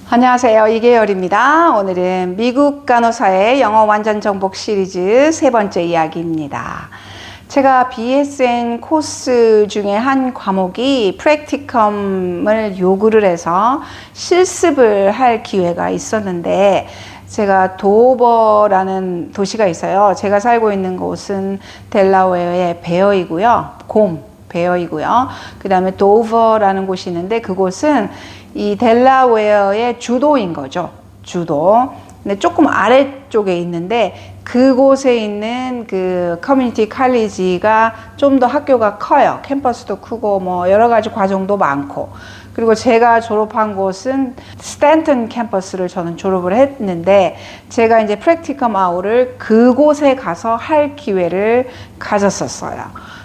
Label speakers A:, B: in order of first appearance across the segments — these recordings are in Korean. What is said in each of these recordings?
A: 안녕하세요. 이계열입니다. 오늘은 미국 간호사의 영어 완전 정복 시리즈 세 번째 이야기입니다. 제가 BSN 코스 중에 한 과목이 프랙티컴을 요구를 해서 실습을 할 기회가 있었는데, 제가 도버라는 도시가 있어요. 제가 살고 있는 곳은 델라웨어의 베어이고요. 그 다음에 도버라는 곳이 있는데, 그곳은 이 델라웨어의 주도인 거죠. 주도. 근데 조금 아래쪽에 있는데, 그곳에 있는 그 커뮤니티 칼리지가 좀 더 학교가 커요. 캠퍼스도 크고 뭐 여러 가지 과정도 많고. 그리고 제가 졸업한 곳은 스탠턴 캠퍼스를 저는 졸업을 했는데, 제가 이제 프랙티컴 아웃을 그곳에 가서 할 기회를 가졌었어요.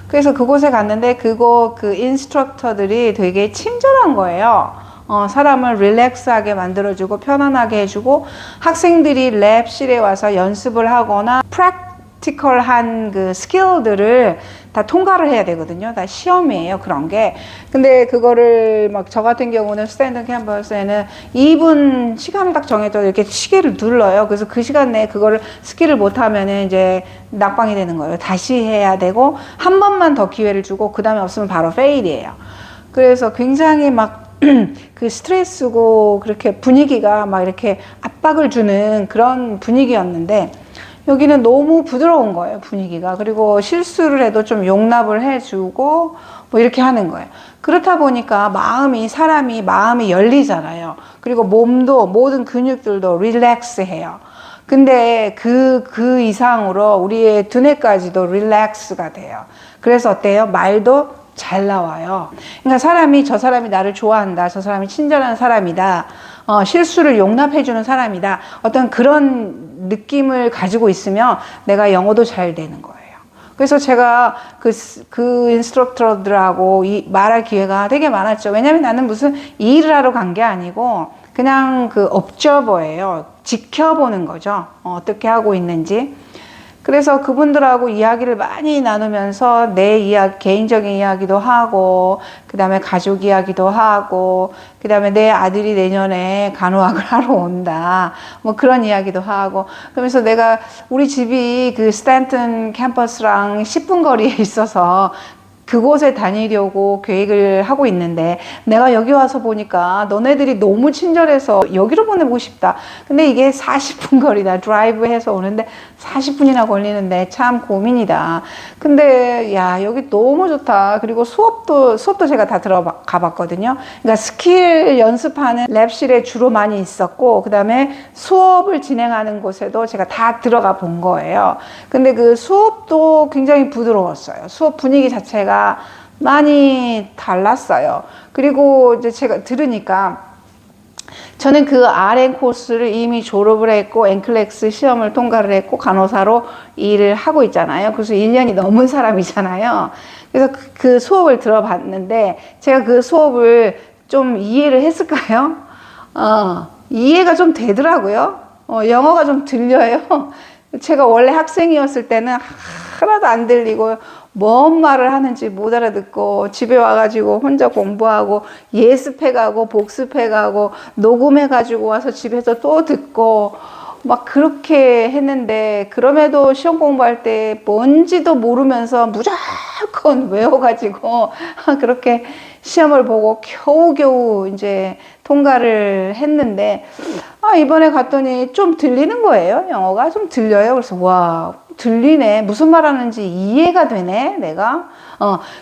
A: 그래서 그곳에 갔는데 그 인스트럭터들이 되게 친절한 거예요. 사람을 릴렉스하게 만들어주고 편안하게 해주고, 학생들이 랩실에 와서 연습을 하거나 프랙티컬한 그 스킬들을 다 통과를 해야 되거든요. 다 시험이에요, 그런 게. 근데 그거를 막 저 같은 경우는 스탠턴 캠퍼스에는 2분 시간을 딱 정해서 이렇게 시계를 눌러요. 그래서 그 시간 내에 그거를 스킬을 못하면은 이제 낙방이 되는 거예요. 다시 해야 되고, 한 번만 더 기회를 주고, 그 다음에 없으면 바로 페일이에요. 그래서 굉장히 막 그 스트레스고, 그렇게 분위기가 막 이렇게 압박을 주는 그런 분위기였는데, 여기는 너무 부드러운 거예요, 분위기가. 그리고 실수를 해도 좀 용납을 해주고 뭐 이렇게 하는 거예요. 그렇다 보니까 사람이 마음이 열리잖아요. 그리고 몸도, 모든 근육들도 릴렉스해요. 근데 그 이상으로 우리의 두뇌까지도 릴렉스가 돼요. 그래서 어때요? 말도 잘 나와요. 그러니까 저 사람이 나를 좋아한다, 저 사람이 친절한 사람이다, 실수를 용납해주는 사람이다, 어떤 그런 느낌을 가지고 있으면 내가 영어도 잘 되는 거예요. 그래서 제가 그 인스트럭터들하고 말할 기회가 되게 많았죠. 왜냐면 나는 무슨 일을 하러 간 게 아니고 그냥 그 observer예요. 지켜보는 거죠. 어떻게 하고 있는지. 그래서 그분들하고 이야기를 많이 나누면서 내 개인적인 이야기도 하고, 그 다음에 가족 이야기도 하고, 그 다음에 내 아들이 내년에 간호학을 하러 온다, 뭐 그런 이야기도 하고. 그러면서 우리 집이 그 스탠턴 캠퍼스랑 10분 거리에 있어서 그곳에 다니려고 계획을 하고 있는데, 내가 여기 와서 보니까 너네들이 너무 친절해서 여기로 보내고 싶다. 근데 이게 40분 거리다. 드라이브 해서 오는데 40분이나 걸리는데 참 고민이다. 근데 야, 여기 너무 좋다. 그리고 수업도 제가 다 들어가 봤거든요. 그러니까 스킬 연습하는 랩실에 주로 많이 있었고, 그 다음에 수업을 진행하는 곳에도 제가 다 들어가 본 거예요. 근데 그 수업도 굉장히 부드러웠어요. 수업 분위기 자체가 많이 달랐어요. 그리고 이제 제가 들으니까, 저는 그 RN 코스를 이미 졸업을 했고 NCLEX 시험을 통과를 했고 간호사로 일을 하고 있잖아요. 그래서 1년이 넘은 사람이잖아요. 그래서 그 수업을 들어봤는데, 제가 그 수업을 좀 이해를 했을까요? 이해가 좀 되더라고요. 영어가 좀 들려요. 제가 원래 학생이었을 때는 하나도 안 들리고 뭔 말을 하는지 못 알아듣고, 집에 와가지고 혼자 공부하고 예습해가고 복습해가고 녹음해가지고 와서 집에서 또 듣고 막 그렇게 했는데, 그럼에도 시험 공부할 때 뭔지도 모르면서 무조건 외워가지고 그렇게 시험을 보고 겨우겨우 이제 통과를 했는데, 이번에 갔더니 좀 들리는 거예요. 영어가 좀 들려요. 그래서 와, 들리네. 무슨 말 하는지 이해가 되네, 내가.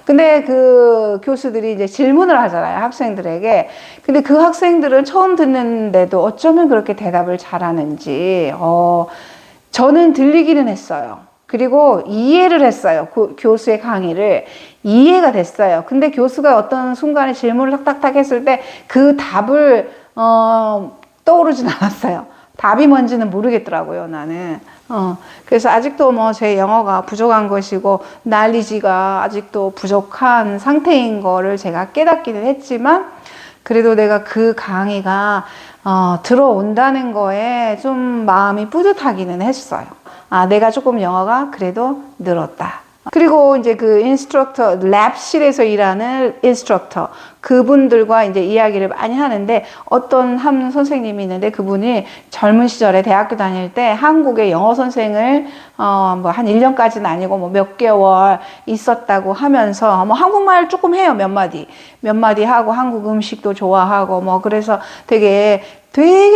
A: 근데 그 교수들이 이제 질문을 하잖아요, 학생들에게. 근데 그 학생들은 처음 듣는데도 어쩌면 그렇게 대답을 잘하는지, 저는 들리기는 했어요. 그리고 이해를 했어요. 교수의 강의를 이해가 됐어요. 근데 교수가 어떤 순간에 질문을 탁탁탁 했을 때 그 답을 떠오르진 않았어요. 답이 뭔지는 모르겠더라고요, 나는. 그래서 아직도 뭐 제 영어가 부족한 것이고 날리지가 아직도 부족한 상태인 거를 제가 깨닫기는 했지만, 그래도 내가 그 강의가 들어온다는 거에 좀 마음이 뿌듯하기는 했어요. 내가 조금 영어가 그래도 늘었다. 그리고 이제 그 인스트럭터, 랩실에서 일하는 인스트럭터, 그분들과 이제 이야기를 많이 하는데 어떤 한 선생님이 있는데 그분이 젊은 시절에 대학교 다닐 때 한국의 영어 선생을 뭐 한 1년까지는 아니고 뭐 몇 개월 있었다고 하면서 뭐 한국말 조금 해요. 몇 마디 하고 한국 음식도 좋아하고 뭐 그래서 되게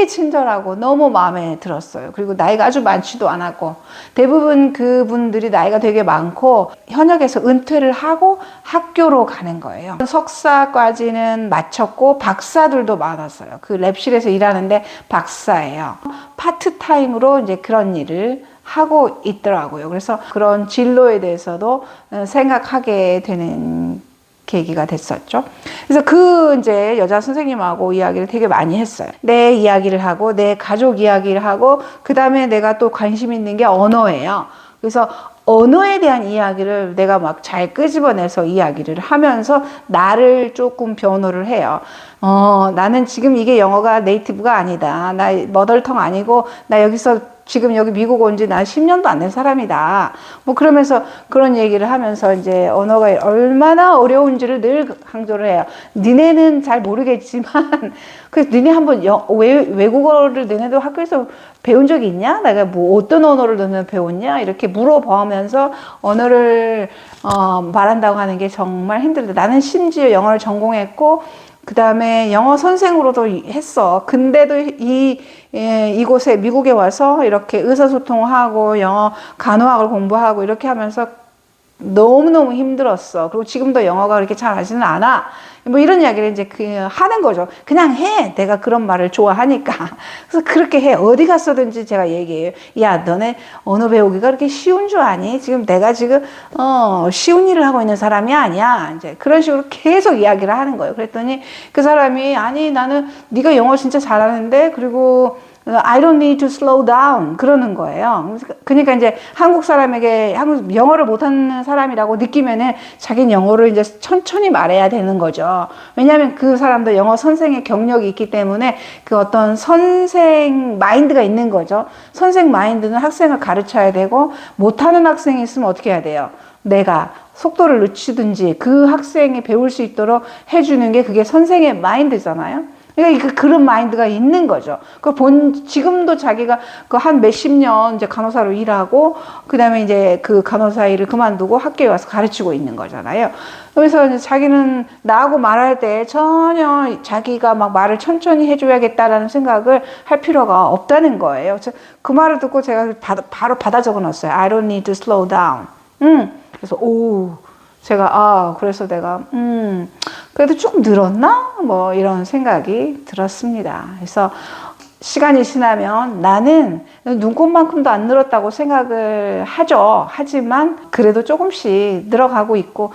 A: 친절하고 너무 마음에 들었어요. 그리고 나이가 아주 많지도 않았고 대부분 그분들이 나이가 되게 많고 현역에서 은퇴를 하고 학교로 가는 거예요. 석사까지는 마쳤고 박사들도 많았어요. 그 랩실에서 일하는데 박사예요. 파트타임으로 이제 그런 일을 하고 있더라고요. 그래서 그런 진로에 대해서도 생각하게 되는 계기가 됐었죠. 그래서 그 이제 여자 선생님하고 이야기를 되게 많이 했어요. 내 이야기를 하고 내 가족 이야기를 하고 그 다음에 내가 또 관심 있는 게 언어예요. 그래서 언어에 대한 이야기를 내가 막 잘 끄집어내서 이야기를 하면서 나를 조금 변호를 해요. 나는 지금 이게 영어가 네이티브가 아니다. 나 머덜텅 아니고 나 여기서 지금 여기 미국 온 지 난 10년도 안 된 사람이다. 뭐 그러면서 그런 얘기를 하면서 이제 언어가 얼마나 어려운지를 늘 강조를 해요. 니네는 잘 모르겠지만, 그래서 니네 한번 외국어를 너네도 학교에서 배운 적이 있냐? 내가 뭐 어떤 언어를 너네 배웠냐? 이렇게 물어보면서 언어를 말한다고 하는 게 정말 힘들다. 나는 심지어 영어를 전공했고, 그 다음에 영어 선생으로도 했어. 근데도 이곳에 미국에 와서 이렇게 의사소통하고 영어 간호학을 공부하고 이렇게 하면서 너무너무 힘들었어. 그리고 지금도 영어가 그렇게 잘 하지는 않아. 뭐 이런 이야기를 이제 하는 거죠. 그냥 해. 내가 그런 말을 좋아하니까. 그래서 그렇게 해. 어디 갔어든지 제가 얘기해요. 야, 너네 언어 배우기가 그렇게 쉬운 줄 아니? 지금 내가 쉬운 일을 하고 있는 사람이 아니야. 이제 그런 식으로 계속 이야기를 하는 거예요. 그랬더니 그 사람이 아니, 나는 네가 영어 진짜 잘하는데 그리고 I don't need to slow down 그러는 거예요. 그러니까 이제 한국 사람에게 영어를 못하는 사람이라고 느끼면은 자기는 영어를 이제 천천히 말해야 되는 거죠. 왜냐하면 그 사람도 영어 선생의 경력이 있기 때문에 그 어떤 선생 마인드가 있는 거죠. 선생 마인드는 학생을 가르쳐야 되고 못하는 학생이 있으면 어떻게 해야 돼요? 내가 속도를 늦추든지 그 학생이 배울 수 있도록 해주는 게 그게 선생의 마인드잖아요. 그러니까 그런 마인드가 있는 거죠. 지금도 자기가 한 몇십 년 이제 간호사로 일하고, 그 다음에 이제 그 간호사 일을 그만두고 학교에 와서 가르치고 있는 거잖아요. 그래서 이제 자기는 나하고 말할 때 전혀 자기가 막 말을 천천히 해줘야겠다라는 생각을 할 필요가 없다는 거예요. 그 말을 듣고 제가 바로 받아 적어 놨어요. I don't need to slow down. 그래서, 그래서 내가, 그래도 조금 늘었나? 뭐 이런 생각이 들었습니다. 그래서 시간이 지나면 나는 눈곱만큼도 안 늘었다고 생각을 하죠. 하지만 그래도 조금씩 늘어가고 있고,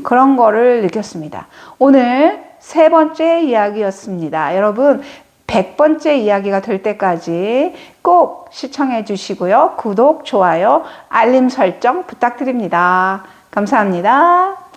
A: 그런 거를 느꼈습니다. 오늘 3번째 이야기였습니다. 여러분, 100번째 이야기가 될 때까지 꼭 시청해 주시고요. 구독, 좋아요, 알림 설정 부탁드립니다. 감사합니다.